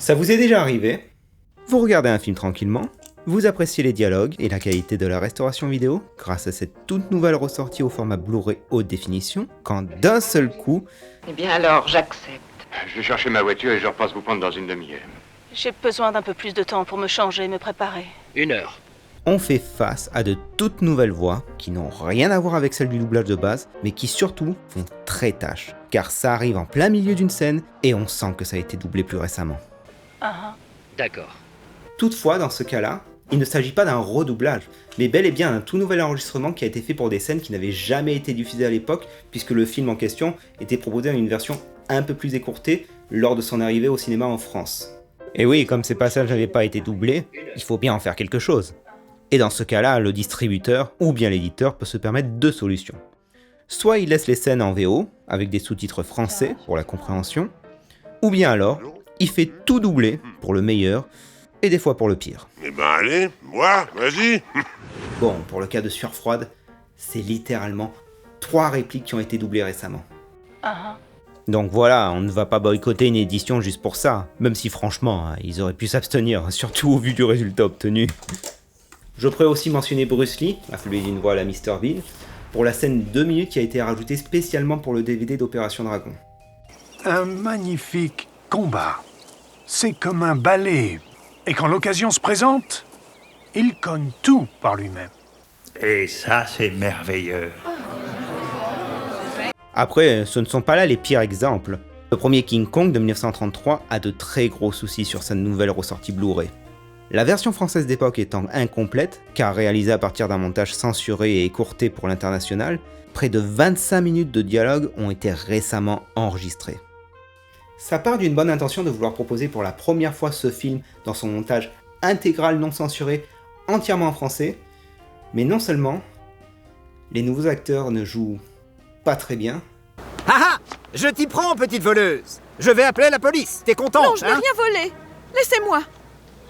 Ça vous est déjà arrivé? Vous regardez un film tranquillement, vous appréciez les dialogues et la qualité de la restauration vidéo grâce à cette toute nouvelle ressortie au format Blu-ray haute définition, quand d'un seul coup... Eh bien alors, j'accepte. Je vais chercher ma voiture et je repasse vous prendre dans une demi-heure. J'ai besoin d'un peu plus de temps pour me changer et me préparer. 1 heure. On fait face à de toutes nouvelles voix qui n'ont rien à voir avec celle du doublage de base, mais qui surtout font très tâche, car ça arrive en plein milieu d'une scène et on sent que ça a été doublé plus récemment. D'accord. Toutefois, dans ce cas-là, il ne s'agit pas d'un redoublage, mais bel et bien un tout nouvel enregistrement qui a été fait pour des scènes qui n'avaient jamais été diffusées à l'époque, puisque le film en question était proposé en une version un peu plus écourtée lors de son arrivée au cinéma en France. Et oui, comme ces passages n'avaient pas été doublés, il faut bien en faire quelque chose. Et dans ce cas-là, le distributeur ou bien l'éditeur peut se permettre deux solutions. Soit il laisse les scènes en VO, avec des sous-titres français pour la compréhension, ou bien alors, il fait tout doubler pour le meilleur, et des fois pour le pire. Eh ben allez, moi, vas-y. Bon, pour le cas de Sueur froide, c'est littéralement 3 répliques qui ont été doublées récemment. Donc voilà, on ne va pas boycotter une édition juste pour ça, même si franchement, ils auraient pu s'abstenir, surtout au vu du résultat obtenu. Je pourrais aussi mentionner Bruce Lee, affublé d'une voix à la Mr. Bean, pour la scène 2 minutes qui a été rajoutée spécialement pour le DVD d'Opération Dragon. Un magnifique combat. C'est comme un ballet. Et quand l'occasion se présente, il cogne tout par lui-même. Et ça, c'est merveilleux. Après, ce ne sont pas là les pires exemples. Le premier King Kong de 1933 a de très gros soucis sur sa nouvelle ressortie Blu-ray. La version française d'époque étant incomplète, car réalisée à partir d'un montage censuré et écourté pour l'international, près de 25 minutes de dialogue ont été récemment enregistrées. Ça part d'une bonne intention de vouloir proposer pour la première fois ce film dans son montage intégral non censuré, entièrement en français, mais non seulement, les nouveaux acteurs ne jouent pas très bien. Ah ah! Je t'y prends, petite voleuse! Je vais appeler la police! T'es contente, Non, je n'ai rien volé! Laissez-moi!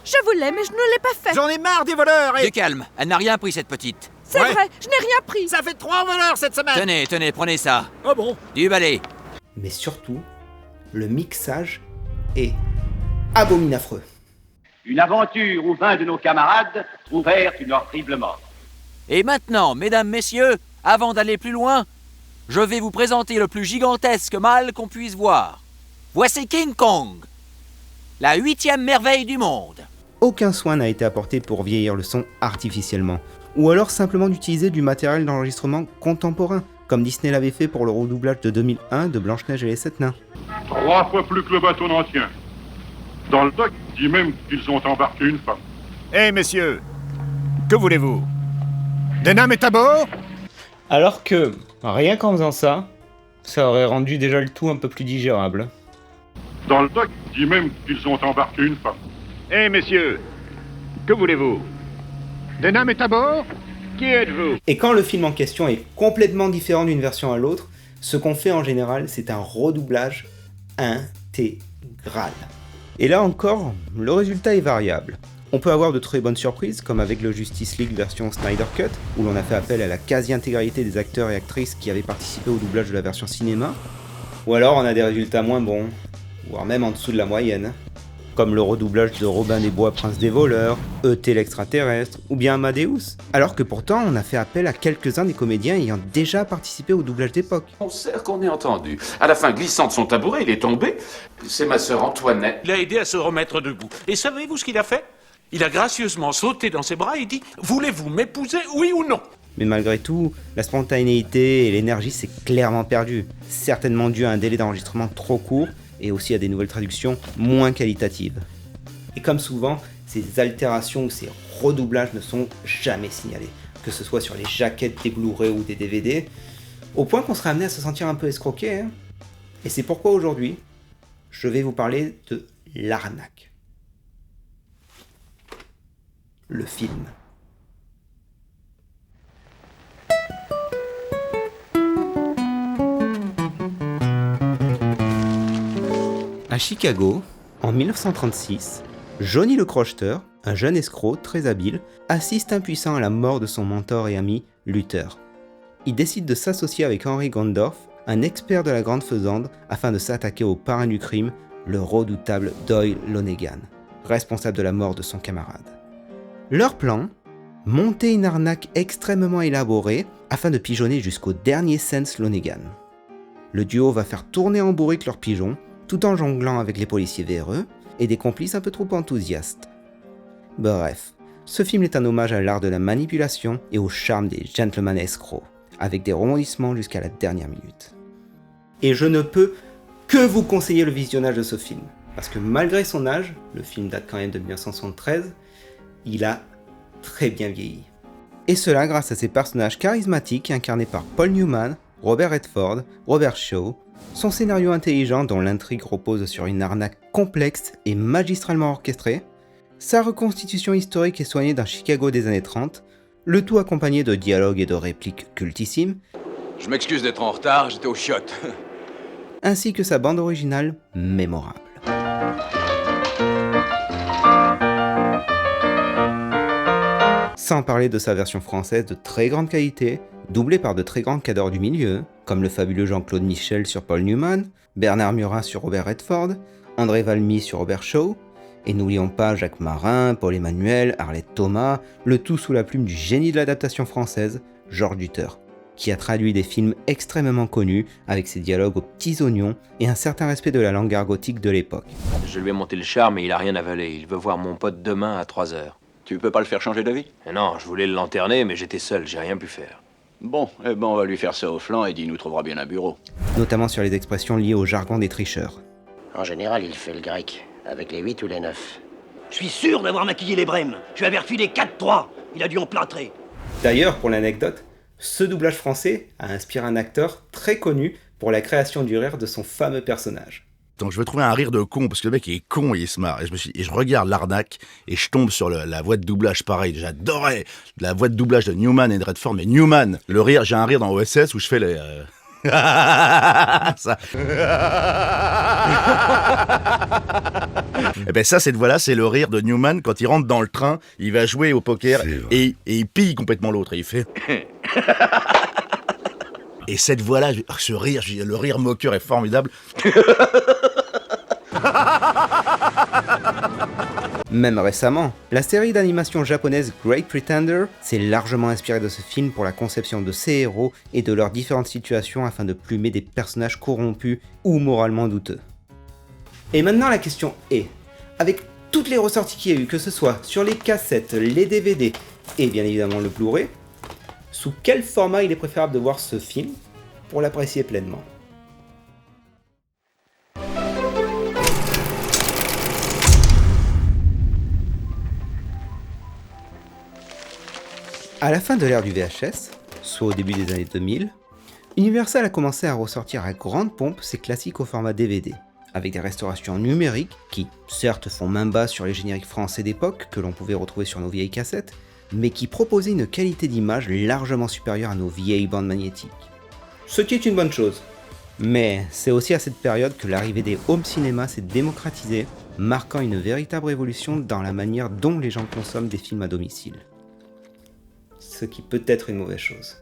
Je voulais, mais je ne l'ai pas fait! J'en ai marre des voleurs et... Du calme, elle n'a rien pris cette petite. C'est vrai, je n'ai rien pris! Ça fait 3 voleurs cette semaine! Tenez, prenez ça. Oh bon? Du balai. Mais surtout, le mixage est abominaffreux. Une aventure où 20 de nos camarades trouvèrent une horrible mort. Et maintenant, mesdames, messieurs, avant d'aller plus loin, je vais vous présenter le plus gigantesque mâle qu'on puisse voir. Voici King Kong, la 8e merveille du monde. Aucun soin n'a été apporté pour vieillir le son artificiellement, ou alors simplement d'utiliser du matériel d'enregistrement contemporain, comme Disney l'avait fait pour le redoublage de 2001 de Blanche-Neige et les 7 nains. 3 fois plus que le bateau d'Antien. Dans le doc, il dit même qu'ils ont embarqué une femme. Eh messieurs, que voulez-vous? Denham est à bord? Alors que, rien qu'en faisant ça, ça aurait rendu déjà le tout un peu plus digérable. Dans le doc, il dit même qu'ils ont embarqué une femme. Eh messieurs, que voulez-vous? Denham est à bord? Qui êtes-vous? Et quand le film en question est complètement différent d'une version à l'autre, ce qu'on fait en général, c'est un redoublage intégral. Et là encore, le résultat est variable. On peut avoir de très bonnes surprises, comme avec le Justice League version Snyder Cut, où l'on a fait appel à la quasi-intégralité des acteurs et actrices qui avaient participé au doublage de la version cinéma. Ou alors on a des résultats moins bons, voire même en dessous de la moyenne, comme le redoublage de Robin des Bois, Prince des voleurs, E.T. l'extraterrestre, ou bien Amadeus. Alors que pourtant, on a fait appel à quelques-uns des comédiens ayant déjà participé au doublage d'époque. On sait qu'on est entendu. À la fin, glissant de son tabouret, il est tombé. C'est ma sœur Antoinette. Il a aidé à se remettre debout. Et savez-vous ce qu'il a fait? Il a gracieusement sauté dans ses bras et dit « Voulez-vous m'épouser, oui ou non ?» Mais malgré tout, la spontanéité et l'énergie s'est clairement perdue, certainement dû à un délai d'enregistrement trop court, et aussi à des nouvelles traductions moins qualitatives. Et comme souvent, ces altérations ou ces redoublages ne sont jamais signalés, que ce soit sur les jaquettes des Blu-ray ou des DVD, au point qu'on serait amené à se sentir un peu escroqué. Et c'est pourquoi aujourd'hui, je vais vous parler de l'arnaque. Le film. À Chicago, en 1936, Johnny le crocheteur, un jeune escroc très habile, assiste impuissant à la mort de son mentor et ami Luther. Il décide de s'associer avec Henry Gondorff, un expert de la Grande Faisande, afin de s'attaquer aux parrains du crime, le redoutable Doyle Lonergan, responsable de la mort de son camarade. Leur plan ? Monter une arnaque extrêmement élaborée afin de pigeonner jusqu'au dernier cent Lonergan. Le duo va faire tourner en bourrique leurs pigeons, tout en jonglant avec les policiers véreux et des complices un peu trop enthousiastes. Bref, ce film est un hommage à l'art de la manipulation et au charme des gentlemen escrocs, avec des rebondissements jusqu'à la dernière minute. Et je ne peux que vous conseiller le visionnage de ce film, parce que malgré son âge, le film date quand même de 1973, il a très bien vieilli. Et cela grâce à ses personnages charismatiques incarnés par Paul Newman, Robert Redford, Robert Shaw, son scénario intelligent dont l'intrigue repose sur une arnaque complexe et magistralement orchestrée, sa reconstitution historique et soignée d'un Chicago des années 30, le tout accompagné de dialogues et de répliques cultissimes. Je m'excuse d'être en retard, j'étais au chiottes. Ainsi que sa bande originale mémorable. Sans parler de sa version française de très grande qualité, doublée par de très grands cadors du milieu, comme le fabuleux Jean-Claude Michel sur Paul Newman, Bernard Murat sur Robert Redford, André Valmy sur Robert Shaw, et n'oublions pas Jacques Marin, Paul Emmanuel, Arlette Thomas, le tout sous la plume du génie de l'adaptation française, Georges Dutter, qui a traduit des films extrêmement connus avec ses dialogues aux petits oignons et un certain respect de la langue argotique de l'époque. Je lui ai monté le charme et il a rien avalé. Il veut voir mon pote demain à 3h. Tu peux pas le faire changer d'avis? Non, je voulais le lanterner, mais j'étais seul, j'ai rien pu faire. Bon, eh ben on va lui faire ça au flanc et il nous trouvera bien un bureau. Notamment sur les expressions liées au jargon des tricheurs. En général, il fait le grec, avec les 8 ou les 9. Je suis sûr d'avoir maquillé les brèmes. Je lui avais refilé 4-3. Il a dû en plâtrer. D'ailleurs, pour l'anecdote, ce doublage français a inspiré un acteur très connu pour la création du rire de son fameux personnage. Donc je veux trouver un rire de con, parce que le mec il est con et il se marre. Et je regarde l'arnaque et je tombe sur la voix de doublage pareil. J'adorais la voix de doublage de Newman et de Redford, mais Newman, le rire, j'ai un rire dans OSS où je fais les... ça. Et ben ça, cette voix-là, c'est le rire de Newman quand il rentre dans le train, il va jouer au poker et il pille complètement l'autre et il fait... Et cette voix-là, ce rire, le rire moqueur est formidable. Même récemment, la série d'animation japonaise Great Pretender s'est largement inspirée de ce film pour la conception de ses héros et de leurs différentes situations afin de plumer des personnages corrompus ou moralement douteux. Et maintenant la question est, avec toutes les ressorties qu'il y a eu, que ce soit sur les cassettes, les DVD et bien évidemment le Blu-ray, sous quel format il est préférable de voir ce film pour l'apprécier pleinement ? À la fin de l'ère du VHS, soit au début des années 2000, Universal a commencé à ressortir à grande pompe ses classiques au format DVD, avec des restaurations numériques qui, certes, font main basse sur les génériques français d'époque que l'on pouvait retrouver sur nos vieilles cassettes, mais qui proposaient une qualité d'image largement supérieure à nos vieilles bandes magnétiques. Ce qui est une bonne chose. Mais c'est aussi à cette période que l'arrivée des home cinéma s'est démocratisée, marquant une véritable révolution dans la manière dont les gens consomment des films à domicile. Ce qui peut être une mauvaise chose.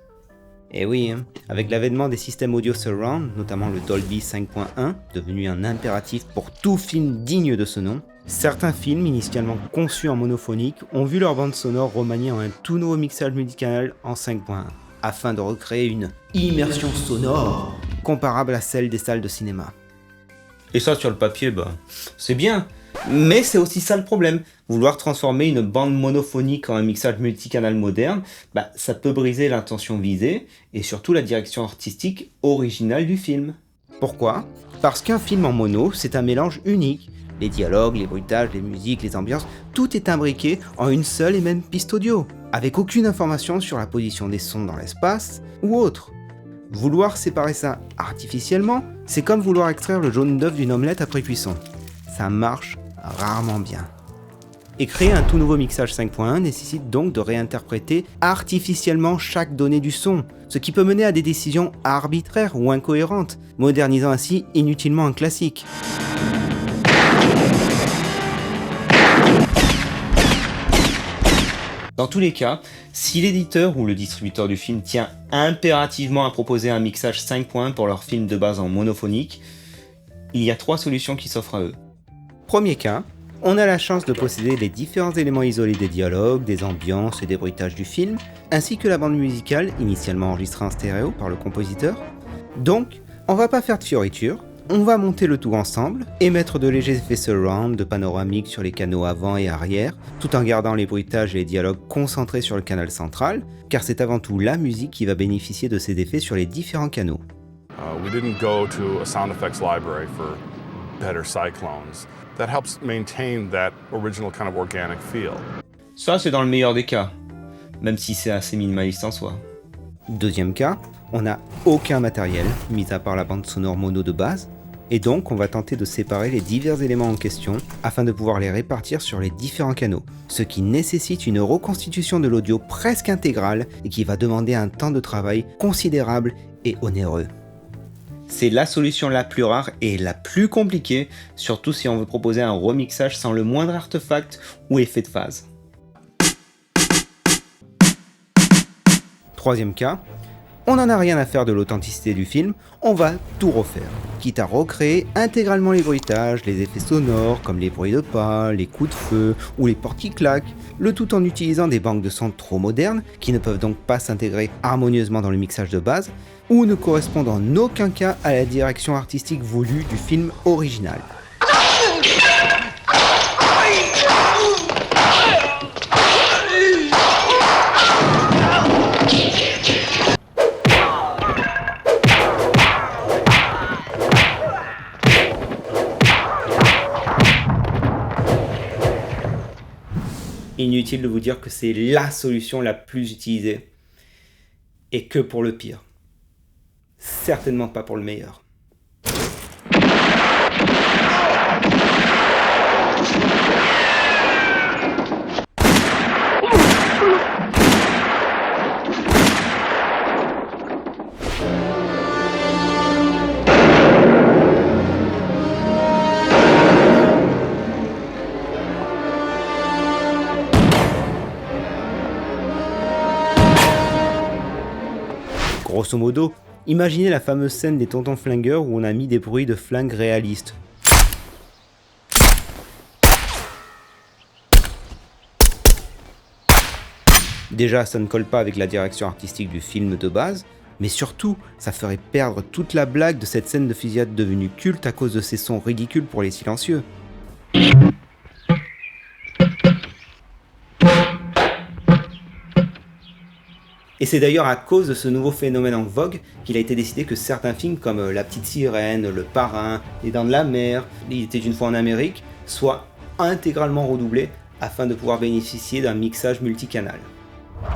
Et oui, avec l'avènement des systèmes audio surround, notamment le Dolby 5.1, devenu un impératif pour tout film digne de ce nom, certains films initialement conçus en monophonique ont vu leur bande sonore remaniée en un tout nouveau mixage multicanal en 5.1, afin de recréer une immersion sonore comparable à celle des salles de cinéma. Et ça sur le papier, c'est bien, mais c'est aussi ça le problème. Vouloir transformer une bande monophonique en un mixage multicanal moderne, ça peut briser l'intention visée et surtout la direction artistique originale du film. Pourquoi ? Parce qu'un film en mono, c'est un mélange unique. Les dialogues, les bruitages, les musiques, les ambiances, tout est imbriqué en une seule et même piste audio, avec aucune information sur la position des sons dans l'espace ou autre. Vouloir séparer ça artificiellement, c'est comme vouloir extraire le jaune d'œuf d'une omelette après cuisson. Ça marche rarement bien. Et créer un tout nouveau mixage 5.1 nécessite donc de réinterpréter artificiellement chaque donnée du son, ce qui peut mener à des décisions arbitraires ou incohérentes, modernisant ainsi inutilement un classique. Dans tous les cas, si l'éditeur ou le distributeur du film tient impérativement à proposer un mixage 5.1 pour leur film de base en monophonique, il y a 3 solutions qui s'offrent à eux. Premier cas, on a la chance de posséder les différents éléments isolés des dialogues, des ambiances et des bruitages du film, ainsi que la bande musicale, initialement enregistrée en stéréo par le compositeur. Donc, on va pas faire de fioritures, on va monter le tout ensemble et mettre de légers effets surround, de panoramique sur les canaux avant et arrière, tout en gardant les bruitages et les dialogues concentrés sur le canal central, car c'est avant tout la musique qui va bénéficier de ces effets sur les différents canaux. We didn't go to a sound effects library for better cyclones. That helps maintain that original kind of organic feel. Ça, c'est dans le meilleur des cas, même si c'est assez minimaliste en soi. Deuxième cas, on n'a aucun matériel, mis à part la bande sonore mono de base, et donc on va tenter de séparer les divers éléments en question afin de pouvoir les répartir sur les différents canaux, ce qui nécessite une reconstitution de l'audio presque intégrale et qui va demander un temps de travail considérable et onéreux. C'est la solution la plus rare et la plus compliquée, surtout si on veut proposer un remixage sans le moindre artefact ou effet de phase. Troisième cas, on n'en a rien à faire de l'authenticité du film, on va tout refaire, quitte à recréer intégralement les bruitages, les effets sonores comme les bruits de pas, les coups de feu ou les portes qui claquent, le tout en utilisant des banques de sons trop modernes qui ne peuvent donc pas s'intégrer harmonieusement dans le mixage de base ou ne correspondent en aucun cas à la direction artistique voulue du film original. Inutile de vous dire que c'est la solution la plus utilisée, et que pour le pire. Certainement pas pour le meilleur. Grosso modo, imaginez la fameuse scène des tontons flingueurs où on a mis des bruits de flingues réalistes. Déjà, ça ne colle pas avec la direction artistique du film de base, mais surtout, ça ferait perdre toute la blague de cette scène de fusillade devenue culte à cause de ces sons ridicules pour les silencieux. Et c'est d'ailleurs à cause de ce nouveau phénomène en vogue qu'il a été décidé que certains films comme La Petite Sirène, Le Parrain, Les Dents de la Mer, Il était une fois en Amérique, soient intégralement redoublés afin de pouvoir bénéficier d'un mixage multicanal.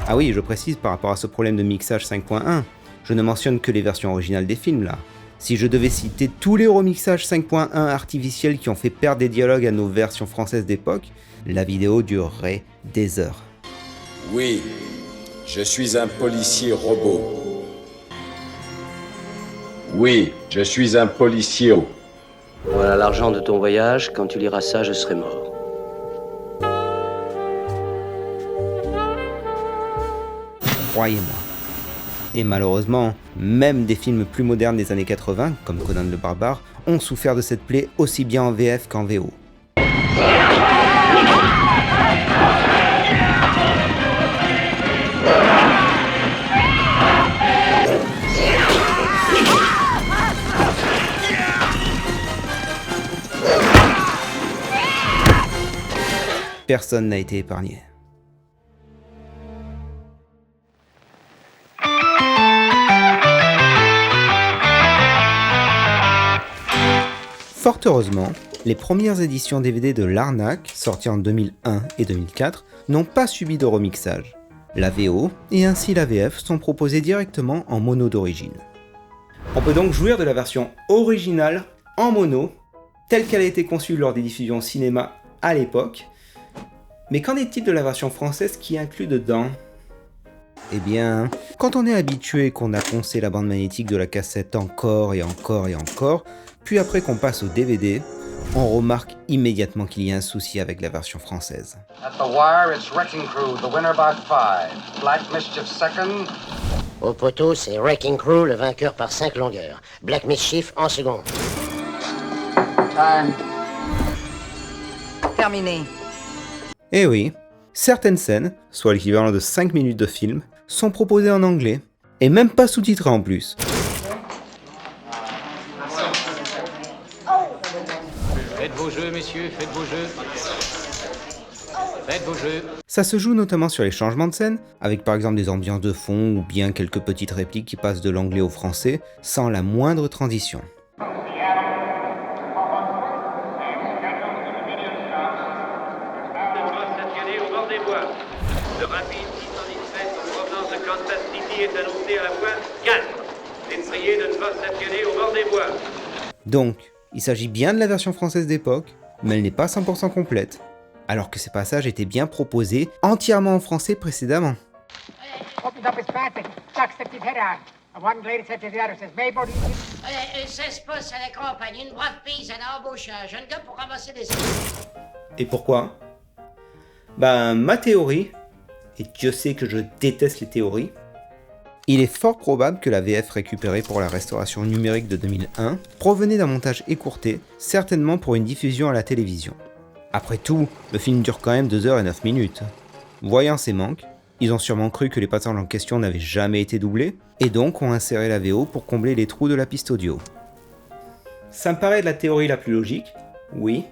Ah oui, je précise par rapport à ce problème de mixage 5.1, je ne mentionne que les versions originales des films là. Si je devais citer tous les remixages 5.1 artificiels qui ont fait perdre des dialogues à nos versions françaises d'époque, la vidéo durerait des heures. Oui. Je suis un policier robot. Oui, je suis un policier. Voilà l'argent de ton voyage. Quand tu liras ça, je serai mort. Croyez-moi. Et malheureusement, même des films plus modernes des années 80, comme Conan le Barbare, ont souffert de cette plaie aussi bien en VF qu'en VO. Personne n'a été épargné. Fort heureusement, les premières éditions DVD de l'Arnaque, sorties en 2001 et 2004, n'ont pas subi de remixage. La VO et ainsi la VF sont proposées directement en mono d'origine. On peut donc jouir de la version originale en mono, telle qu'elle a été conçue lors des diffusions cinéma à l'époque. Mais qu'en est-il de la version française qui inclut dedans ? Eh bien, quand on est habitué et qu'on a poncé la bande magnétique de la cassette encore et encore et encore, puis après qu'on passe au DVD, on remarque immédiatement qu'il y a un souci avec la version française. At the wire, it's Wrecking Crew, the winner by 5. Black Mischief second. Au poteau, c'est Wrecking Crew, le vainqueur par 5 longueurs. Black Mischief en seconde. Time. terminé. Eh oui, certaines scènes, soit l'équivalent de 5 minutes de film, sont proposées en anglais, et même pas sous-titrées en plus. Faites vos jeux, messieurs, faites vos jeux. Faites vos jeux. Ça se joue notamment sur les changements de scène, avec par exemple des ambiances de fond ou bien quelques petites répliques qui passent de l'anglais au français, sans la moindre transition. Le rapide 617 en provenance de Kansas City est annoncé à la fois 4. C'est prié de ne pas stationner au bord des voies. Donc, il s'agit bien de la version française d'époque, mais elle n'est pas 100% complète, alors que ces passages étaient bien proposés entièrement en français précédemment. Et pourquoi ? Ben, ma théorie, et Dieu sait que je déteste les théories, il est fort probable que la VF récupérée pour la restauration numérique de 2001 provenait d'un montage écourté, certainement pour une diffusion à la télévision. Après tout, le film dure quand même 2 h et 9 minutes. Voyant ces manques, ils ont sûrement cru que les passages en question n'avaient jamais été doublés, et donc ont inséré la VO pour combler les trous de la piste audio. Ça me paraît de la théorie la plus logique, oui,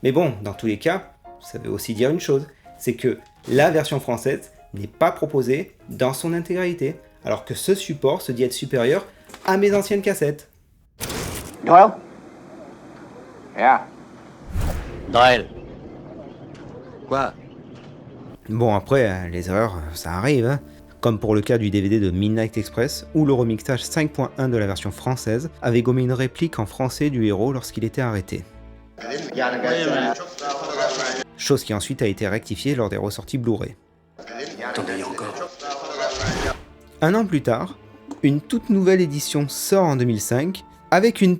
mais bon, dans tous les cas, ça veut aussi dire une chose, c'est que la version française n'est pas proposée dans son intégralité, alors que ce support se dit être supérieur à mes anciennes cassettes. Doyle? Yeah. Doyle. Quoi? Bon après, les erreurs, ça arrive, hein. Comme pour le cas du DVD de Midnight Express, où le remixage 5.1 de la version française avait gommé une réplique en français du héros lorsqu'il était arrêté. Chose qui ensuite a été rectifiée lors des ressorties Blu-ray. Un an plus tard, une toute nouvelle édition sort en 2005 avec une...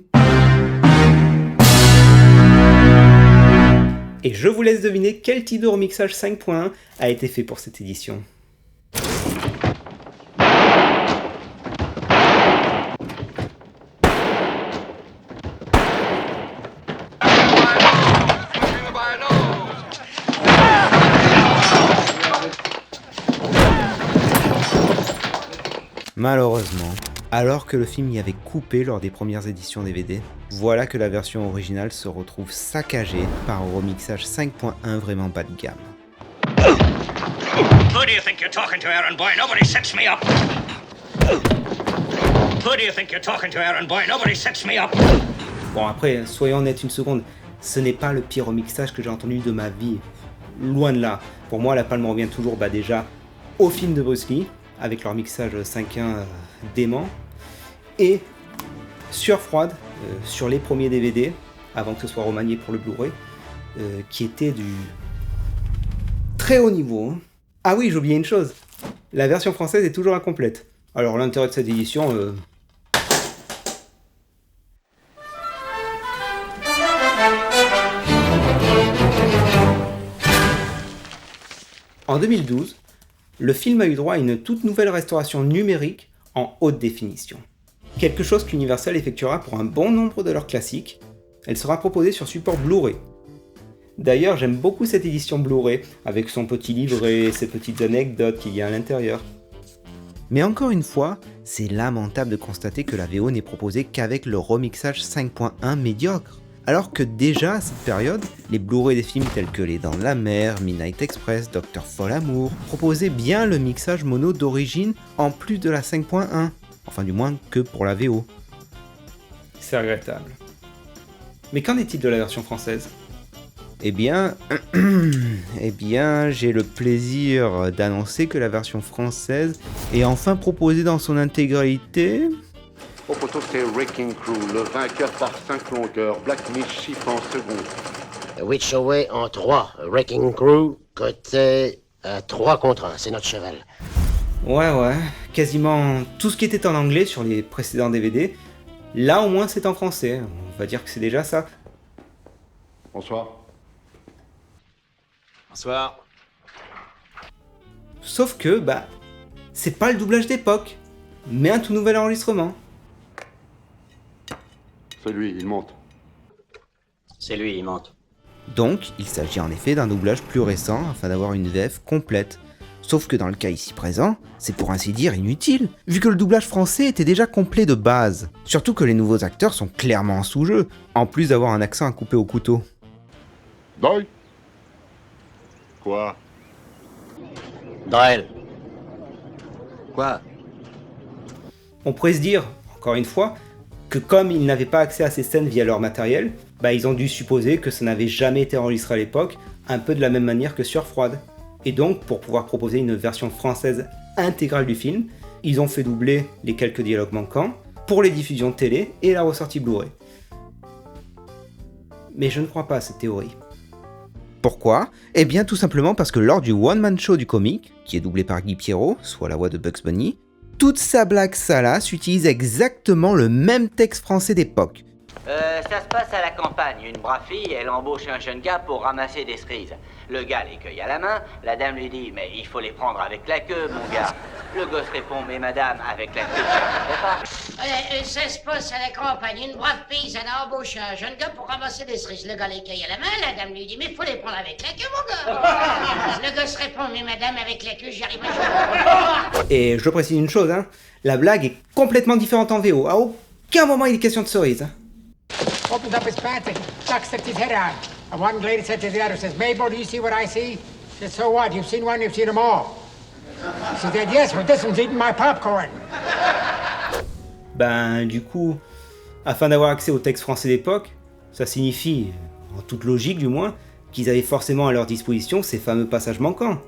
Et je vous laisse deviner quel type de remixage 5.1 a été fait pour cette édition. Malheureusement, alors que le film y avait coupé lors des premières éditions DVD, voilà que la version originale se retrouve saccagée par un remixage 5.1 vraiment bas de gamme. Who do you think you're talking to, Aaron boy? Nobody sets me up. Who do you think you're talking to, Aaron boy? Nobody sets me up. Bon après, soyons honnêtes une seconde, ce n'est pas le pire remixage que j'ai entendu de ma vie. Loin de là. Pour moi, la palme revient toujours déjà au film de Bruce Lee, avec leur mixage 5.1 dément, et Sueur froide, sur les premiers DVD, avant que ce soit remanié pour le Blu-ray, qui était du très haut niveau. Hein. Ah oui, j'ai oublié une chose, la version française est toujours incomplète. Alors l'intérêt de cette édition... En 2012, le film a eu droit à une toute nouvelle restauration numérique en haute définition. Quelque chose qu'Universal effectuera pour un bon nombre de leurs classiques. Elle sera proposée sur support Blu-ray. D'ailleurs, j'aime beaucoup cette édition Blu-ray, avec son petit livret et ses petites anecdotes qu'il y a à l'intérieur. Mais encore une fois, c'est lamentable de constater que la VO n'est proposée qu'avec le remixage 5.1 médiocre. Alors que déjà à cette période, les Blu-ray des films tels que Les Dents de la Mer, Midnight Express, Dr. Folamour proposaient bien le mixage mono d'origine en plus de la 5.1, enfin du moins que pour la VO. C'est regrettable. Mais qu'en est-il de la version française ? Eh bien, j'ai le plaisir d'annoncer que la version française est enfin proposée dans son intégralité. Au poteau, c'est Wrecking Crew, le vainqueur par 5 longueurs, Black Mischief en second. Which Away en 3, Wrecking Crew, côté 3 contre 1, c'est notre cheval. Ouais, quasiment tout ce qui était en anglais sur les précédents DVD, là au moins c'est en français, on va dire que c'est déjà ça. Bonsoir. Bonsoir. Sauf que, c'est pas le doublage d'époque, mais un tout nouvel enregistrement. C'est lui, il monte. C'est lui, il monte. Donc, il s'agit en effet d'un doublage plus récent afin d'avoir une VF complète. Sauf que dans le cas ici présent, c'est pour ainsi dire inutile, vu que le doublage français était déjà complet de base. Surtout que les nouveaux acteurs sont clairement en sous-jeu, en plus d'avoir un accent à couper au couteau. Doyle? Quoi? Doyle. Quoi? On pourrait se dire, encore une fois, que comme ils n'avaient pas accès à ces scènes via leur matériel, ils ont dû supposer que ça n'avait jamais été enregistré à l'époque, un peu de la même manière que Sueur froide. Et donc, pour pouvoir proposer une version française intégrale du film, ils ont fait doubler les quelques dialogues manquants pour les diffusions de télé et la ressortie Blu-ray. Mais je ne crois pas à cette théorie. Pourquoi ? Eh bien tout simplement parce que lors du one-man show du comique, qui est doublé par Guy Pierrot, soit la voix de Bugs Bunny, toute sa blague salace utilise exactement le même texte français d'époque. Ça se passe à la campagne. Une brave fille, elle embauche un jeune gars pour ramasser des cerises. Le gars les cueille à la main, la dame lui dit « Mais il faut les prendre avec la queue, mon gars ». Le gosse répond « Mais madame, avec la queue, ça ne fait pas ». Ça se passe à la campagne. Une brave paysanne a embauché un jeune gars pour ramasser des cerises. Le gars les cueille à la main, la dame lui dit « Mais il faut les prendre avec la queue, mon gars ». Le gosse répond « Mais madame, avec la queue, j'y arrive pas. » Et je précise une chose, la blague est complètement différente en VO. À aucun moment il est question de cerises. Opens up his pants and chucks his head out. And one lady said to the other, says, Mabel, do you see what I see? She said, so what? You've seen one, you've seen them all. She said, yes, but this one's eating my popcorn. Du coup, afin d'avoir accès au texte français d'époque, ça signifie, en toute logique du moins, qu'ils avaient forcément à leur disposition ces fameux passages manquants.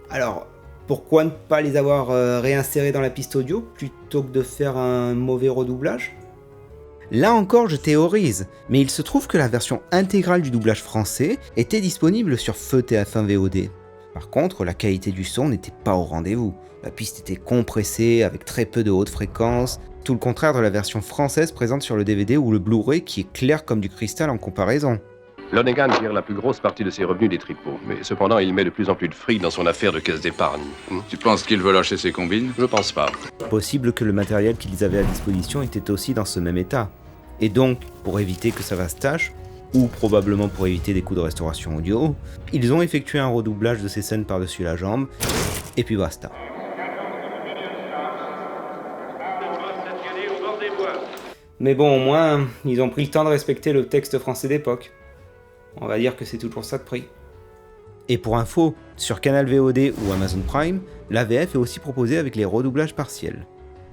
Alors, pourquoi ne pas les avoir réinsérés dans la piste audio plutôt que de faire un mauvais redoublage ? Là encore, je théorise, mais il se trouve que la version intégrale du doublage français était disponible sur Feu TF1 VOD. Par contre, la qualité du son n'était pas au rendez-vous. La piste était compressée, avec très peu de haute fréquence, tout le contraire de la version française présente sur le DVD ou le Blu-ray qui est clair comme du cristal en comparaison. Lonergan tire la plus grosse partie de ses revenus des tripots, mais cependant il met de plus en plus de fric dans son affaire de caisse d'épargne. Tu penses qu'il veut lâcher ses combines? Je pense pas. Possible que le matériel qu'ils avaient à disposition était aussi dans ce même état. Et donc, pour éviter que ça se tâche, ou probablement pour éviter des coûts de restauration audio, ils ont effectué un redoublage de ces scènes par-dessus la jambe, et puis basta. Mais bon, au moins, ils ont pris le temps de respecter le texte français d'époque. On va dire que c'est toujours ça de prix. Et pour info, sur Canal VOD ou Amazon Prime, la VF est aussi proposée avec les redoublages partiels.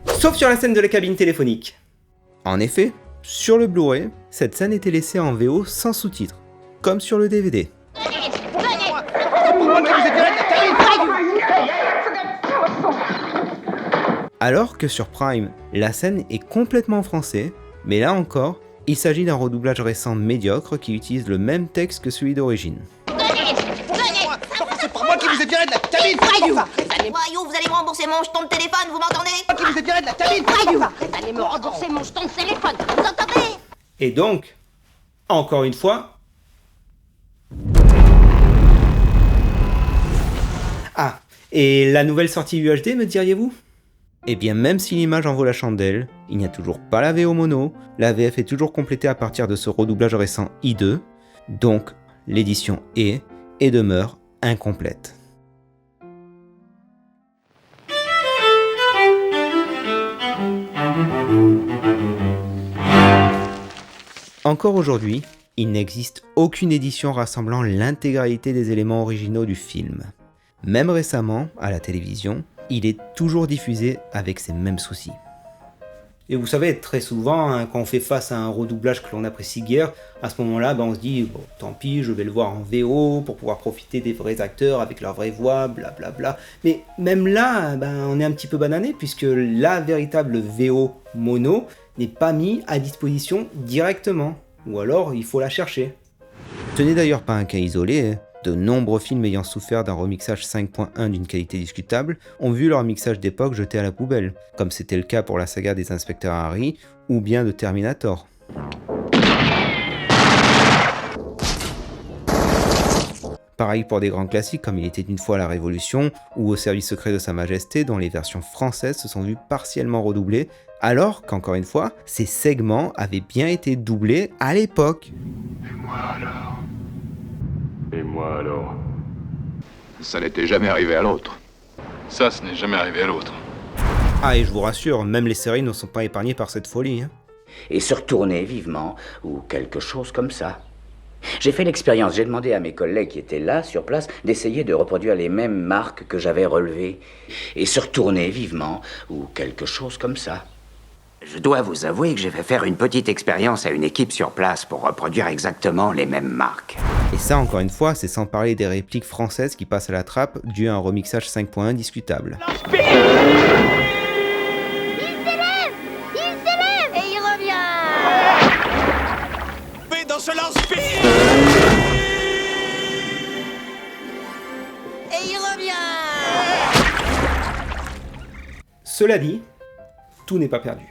Sauf sur la scène de la cabine téléphonique. En effet, sur le Blu-ray, cette scène était laissée en VO sans sous-titres, comme sur le DVD. Alors que sur Prime, la scène est complètement en français, mais là encore, il s'agit d'un redoublage récent médiocre qui utilise le même texte que celui d'origine. C'est pas moi qui vous ai viré de la cabine. Voyou, vous allez me rembourser mon jeton de téléphone, vous m'entendez? Moi qui vous ai viré de la cabine. Voyou, vous allez me rembourser mon jeton de téléphone, vous entendez? Et donc, encore une fois... Ah, et la nouvelle sortie UHD, me diriez-vous ? Eh bien, même si l'image en vaut la chandelle, il n'y a toujours pas la VO mono, la VF est toujours complétée à partir de ce redoublage récent I2, donc l'édition est et demeure incomplète. Encore aujourd'hui, il n'existe aucune édition rassemblant l'intégralité des éléments originaux du film. Même récemment, à la télévision, il est toujours diffusé avec ces mêmes soucis. Et vous savez, très souvent, quand on fait face à un redoublage que l'on apprécie guère, à ce moment-là, on se dit bon, tant pis, je vais le voir en VO pour pouvoir profiter des vrais acteurs avec leur vraie voix, blablabla. Mais même là, on est un petit peu banané puisque la véritable VO mono n'est pas mise à disposition directement. Ou alors, il faut la chercher. Ce n'est d'ailleurs pas un cas isolé. De nombreux films ayant souffert d'un remixage 5.1 d'une qualité discutable ont vu leur mixage d'époque jeté à la poubelle, comme c'était le cas pour la saga des Inspecteurs Harry ou bien de Terminator. Pareil pour des grands classiques comme Il était une fois la Révolution ou Au service secret de Sa Majesté, dont les versions françaises se sont vues partiellement redoublées, alors qu'encore une fois, ces segments avaient bien été doublés à l'époque. Et moi alors ? Et moi alors? Ça n'était jamais arrivé à l'autre. Ça, ce n'est jamais arrivé à l'autre. Ah, et je vous rassure, même les séries ne sont pas épargnées par cette folie. Et se retourner vivement, ou quelque chose comme ça. J'ai fait l'expérience, j'ai demandé à mes collègues qui étaient là, sur place, d'essayer de reproduire les mêmes marques que j'avais relevées. Et se retourner vivement, ou quelque chose comme ça. Je dois vous avouer que j'ai fait faire une petite expérience à une équipe sur place pour reproduire exactement les mêmes marques. Et ça, encore une fois, c'est sans parler des répliques françaises qui passent à la trappe dû à un remixage 5.1 discutable. Il s'élève et il revient. Mais dans ce lance-pierre. Et il revient. Cela dit, tout n'est pas perdu.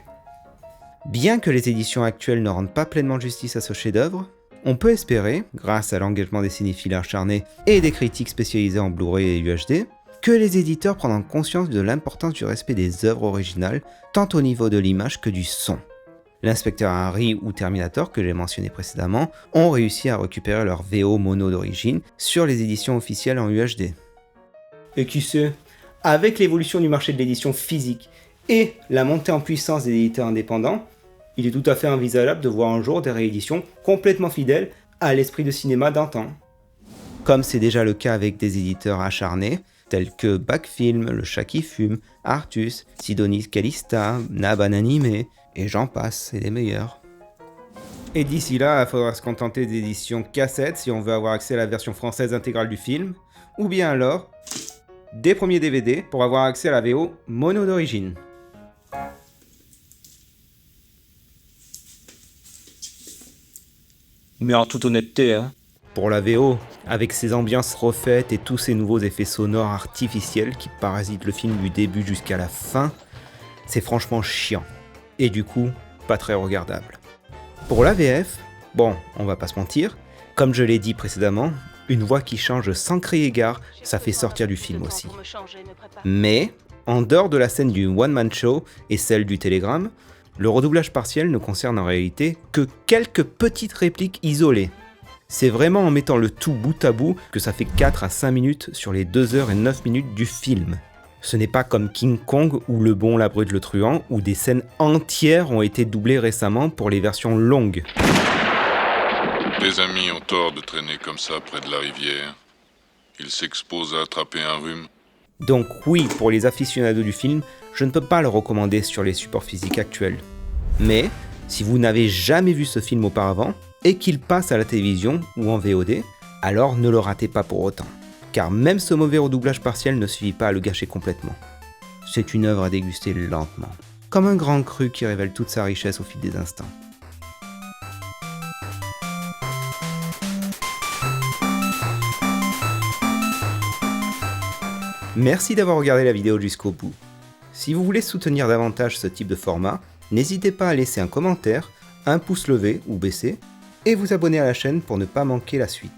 Bien que les éditions actuelles ne rendent pas pleinement justice à ce chef-d'œuvre, on peut espérer, grâce à l'engagement des cinéphiles acharnés et des critiques spécialisées en Blu-ray et UHD, que les éditeurs prendront conscience de l'importance du respect des œuvres originales, tant au niveau de l'image que du son. L'inspecteur Harry ou Terminator, que j'ai mentionné précédemment, ont réussi à récupérer leur VO mono d'origine sur les éditions officielles en UHD. Et qui sait, avec l'évolution du marché de l'édition physique et la montée en puissance des éditeurs indépendants, il est tout à fait envisageable de voir un jour des rééditions complètement fidèles à l'esprit de cinéma d'antan. Comme c'est déjà le cas avec des éditeurs acharnés, tels que Backfilm, Le Chat qui Fume, Artus, Sidonis Calista, Naban Animé, et j'en passe, c'est les meilleurs. Et d'ici là, il faudra se contenter d'éditions cassettes si on veut avoir accès à la version française intégrale du film, ou bien alors des premiers DVD pour avoir accès à la VO mono d'origine. Mais en toute honnêteté, Pour la VO, avec ses ambiances refaites et tous ces nouveaux effets sonores artificiels qui parasitent le film du début jusqu'à la fin, c'est franchement chiant. Et du coup, pas très regardable. Pour la VF, bon, on va pas se mentir, comme je l'ai dit précédemment, une voix qui change sans crier gare, ça fait sortir du film aussi. Mais, en dehors de la scène du one-man show et celle du télégramme, le redoublage partiel ne concerne en réalité que quelques petites répliques isolées. C'est vraiment en mettant le tout bout à bout que ça fait 4 à 5 minutes sur les 2 heures et 9 minutes du film. Ce n'est pas comme King Kong ou Le Bon, la Brute, le Truand, où des scènes entières ont été doublées récemment pour les versions longues. Tes amis ont tort de traîner comme ça près de la rivière. Ils s'exposent à attraper un rhume. Donc oui, pour les aficionados du film, je ne peux pas le recommander sur les supports physiques actuels. Mais, si vous n'avez jamais vu ce film auparavant, et qu'il passe à la télévision ou en VOD, alors ne le ratez pas pour autant. Car même ce mauvais redoublage partiel ne suffit pas à le gâcher complètement. C'est une œuvre à déguster lentement, comme un grand cru qui révèle toute sa richesse au fil des instants. Merci d'avoir regardé la vidéo jusqu'au bout. Si vous voulez soutenir davantage ce type de format, n'hésitez pas à laisser un commentaire, un pouce levé ou baissé, et vous abonner à la chaîne pour ne pas manquer la suite.